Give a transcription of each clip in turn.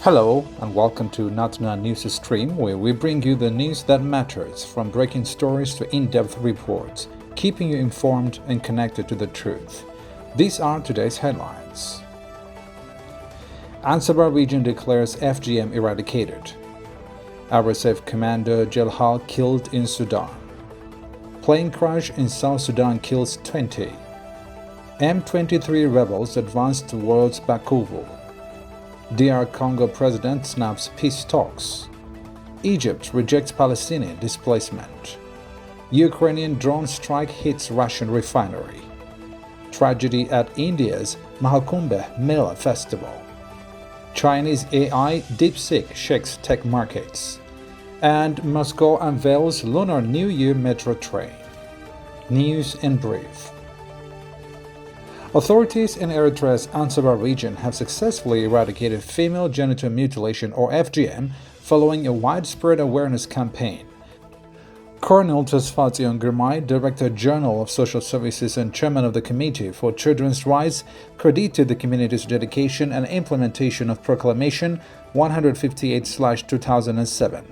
Hello and welcome to Natuna News Stream, where we bring you the news that matters, from breaking stories to in-depth reports, keeping you informed and connected to the truth. These are today's headlines. Ansaba region declares FGM eradicated. RSF Commander Jelha killed in Sudan. Plane crash in South Sudan kills 20. M23 rebels advance towards Bakovo. DR Congo president snaps peace talks. Egypt rejects Palestinian displacement. Ukrainian drone strike hits Russian refinery. Tragedy at India's Mahakumbh Mela festival. Chinese AI DeepSeek shakes tech markets. And Moscow unveils Lunar New Year metro train. News in brief. Authorities in Eritrea's Ansaba region have successfully eradicated female genital mutilation, or FGM, following a widespread awareness campaign. Colonel Tesfatsion Girmay, Director General of Social Services and Chairman of the Committee for Children's Rights, credited the community's dedication and implementation of Proclamation 158/2007.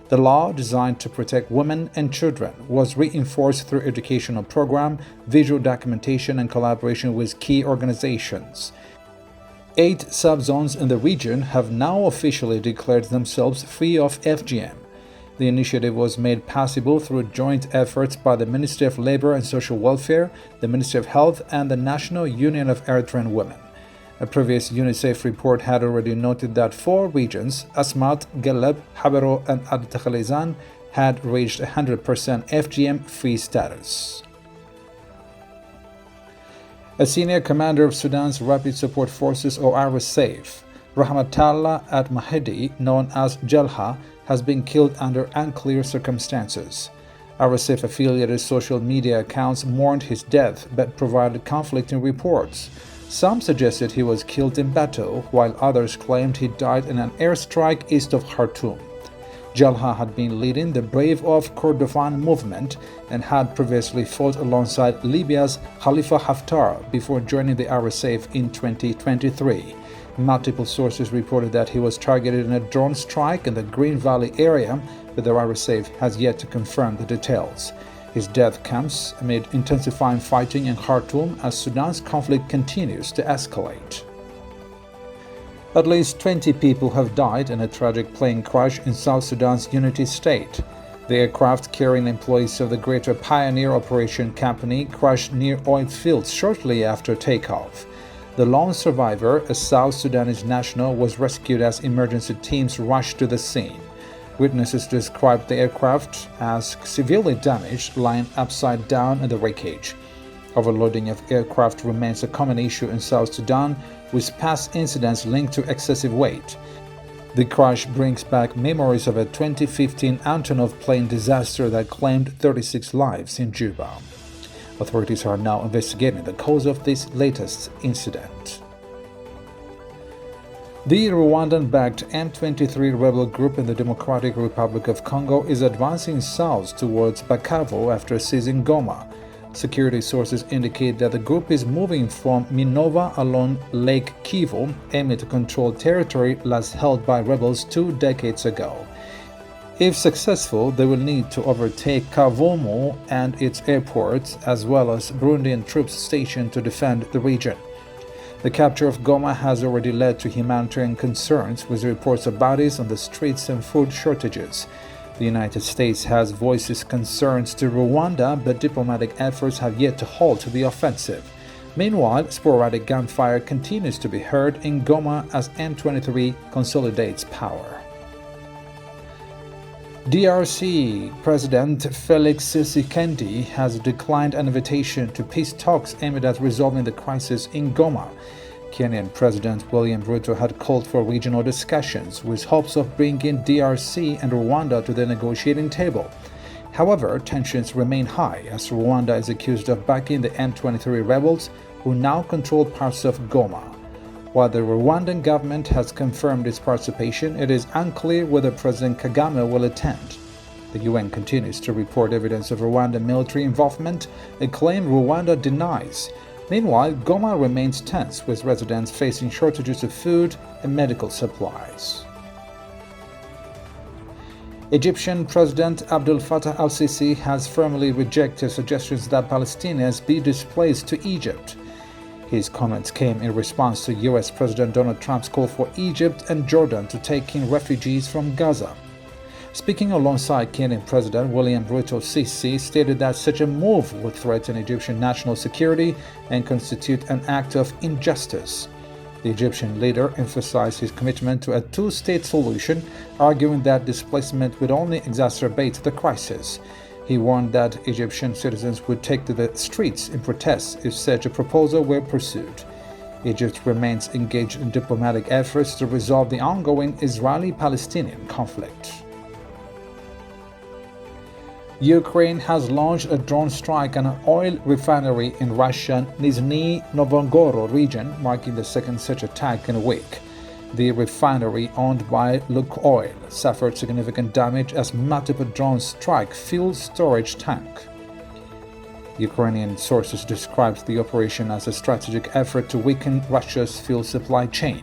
The law, designed to protect women and children, was reinforced through educational program, visual documentation, and collaboration with key organizations. 8 subzones in the region have now officially declared themselves free of FGM. The initiative was made possible through joint efforts by the Ministry of Labor and Social Welfare, the Ministry of Health, and the National Union of Eritrean Women. A previous UNICEF report had already noted that 4 regions, Asmat, Galeb, Habero, and Ad-Takhalizan, had reached 100% FGM-free status. A senior commander of Sudan's Rapid Support Forces, or RSF, Rahmatallah At-Mahdi, known as Jelha, has been killed under unclear circumstances. RSF-affiliated social media accounts mourned his death but provided conflicting reports. Some suggested he was killed in battle, while others claimed he died in an airstrike east of Khartoum. Jelha had been leading the Brave of Kordofan movement and had previously fought alongside Libya's Khalifa Haftar before joining the RSF in 2023. Multiple sources reported that he was targeted in a drone strike in the Green Valley area, but the RSF has yet to confirm the details. His death comes amid intensifying fighting in Khartoum as Sudan's conflict continues to escalate. At least 20 people have died in a tragic plane crash in South Sudan's Unity State. The aircraft carrying employees of the Greater Pioneer Operation Company crashed near oil fields shortly after takeoff. The lone survivor, a South Sudanese national, was rescued as emergency teams rushed to the scene. Witnesses described the aircraft as severely damaged, lying upside down in the wreckage. Overloading of aircraft remains a common issue in South Sudan, with past incidents linked to excessive weight. The crash brings back memories of a 2015 Antonov plane disaster that claimed 36 lives in Juba. Authorities are now investigating the cause of this latest incident. The Rwandan-backed M23 rebel group in the Democratic Republic of Congo is advancing south towards Bukavu after seizing Goma. Security sources indicate that the group is moving from Minova along Lake Kivu, aiming to control territory last held by rebels 2 decades ago. If successful, they will need to overtake Kavumu and its airports, as well as Burundian troops stationed to defend the region. The capture of Goma has already led to humanitarian concerns, with reports of bodies on the streets and food shortages. The United States has voiced its concerns to Rwanda, but diplomatic efforts have yet to halt the offensive. Meanwhile, sporadic gunfire continues to be heard in Goma as M23 consolidates power. DRC President Felix Tshisekedi has declined an invitation to peace talks aimed at resolving the crisis in Goma. Kenyan President William Ruto had called for regional discussions with hopes of bringing DRC and Rwanda to the negotiating table. However, tensions remain high as Rwanda is accused of backing the M23 rebels, who now control parts of Goma. While the Rwandan government has confirmed its participation, it is unclear whether President Kagame will attend. The UN continues to report evidence of Rwandan military involvement, a claim Rwanda denies. Meanwhile, Goma remains tense, with residents facing shortages of food and medical supplies. Egyptian President Abdel Fattah al-Sisi has firmly rejected suggestions that Palestinians be displaced to Egypt. His comments came in response to U.S. President Donald Trump's call for Egypt and Jordan to take in refugees from Gaza. Speaking alongside Kenyan President William Ruto, Sisi stated that such a move would threaten Egyptian national security and constitute an act of injustice. The Egyptian leader emphasized his commitment to a two-state solution, arguing that displacement would only exacerbate the crisis. He warned that Egyptian citizens would take to the streets in protest if such a proposal were pursued. Egypt remains engaged in diplomatic efforts to resolve the ongoing Israeli-Palestinian conflict. Ukraine has launched a drone strike on an oil refinery in Russian Nizhny Novgorod region, marking the second such attack in a week. The refinery, owned by Lukoil, suffered significant damage as multiple drones struck fuel storage tank. Ukrainian sources described the operation as a strategic effort to weaken Russia's fuel supply chain.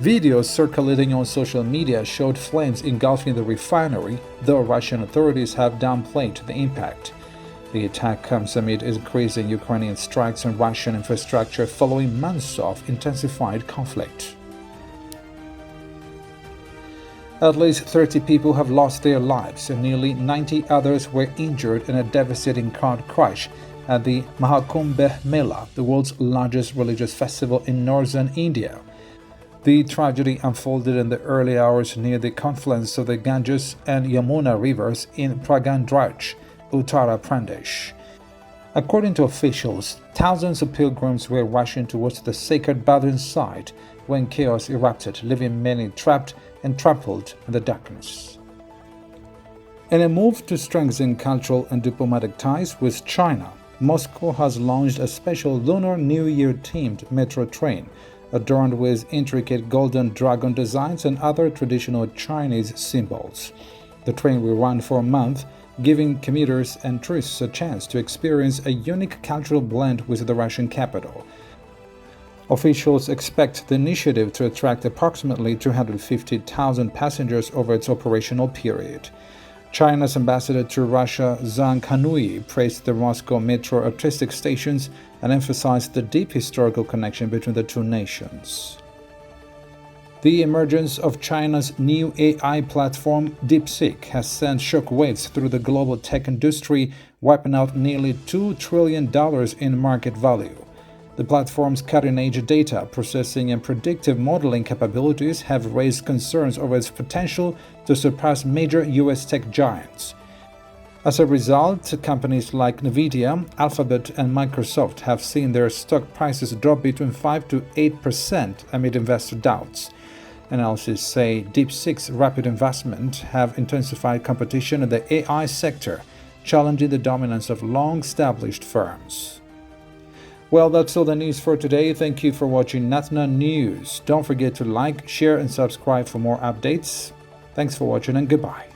Videos circulating on social media showed flames engulfing the refinery, though Russian authorities have downplayed the impact. The attack comes amid increasing Ukrainian strikes on Russian infrastructure following months of intensified conflict. At least 30 people have lost their lives and nearly 90 others were injured in a devastating car crash at the Mahakumbh Mela, the world's largest religious festival in northern India. The tragedy unfolded in the early hours near the confluence of the Ganges and Yamuna rivers in Prayagraj, Uttar Pradesh. According to officials, thousands of pilgrims were rushing towards the sacred bathing site when chaos erupted, leaving many trapped and trampled in the darkness. In a move to strengthen cultural and diplomatic ties with China, Moscow has launched a special Lunar New Year-themed metro train adorned with intricate golden dragon designs and other traditional Chinese symbols. The train will run for a month, giving commuters and tourists a chance to experience a unique cultural blend with the Russian capital. Officials expect the initiative to attract approximately 250,000 passengers over its operational period. China's ambassador to Russia, Zhang Kanui, praised the Moscow metro artistic stations and emphasized the deep historical connection between the two nations. The emergence of China's new AI platform, DeepSeek, has sent shockwaves through the global tech industry, wiping out nearly $2 trillion in market value. The platform's cutting-edge data processing and predictive modeling capabilities have raised concerns over its potential to surpass major U.S. tech giants. As a result, companies like Nvidia, Alphabet, and Microsoft have seen their stock prices drop between 5 to 8% amid investor doubts. Analysts say DeepSeek's rapid investment have intensified competition in the AI sector, challenging the dominance of long-established firms. Well, that's all the news for today. Thank you for watching Natna News. Don't forget to like, share, and subscribe for more updates. Thanks for watching and goodbye.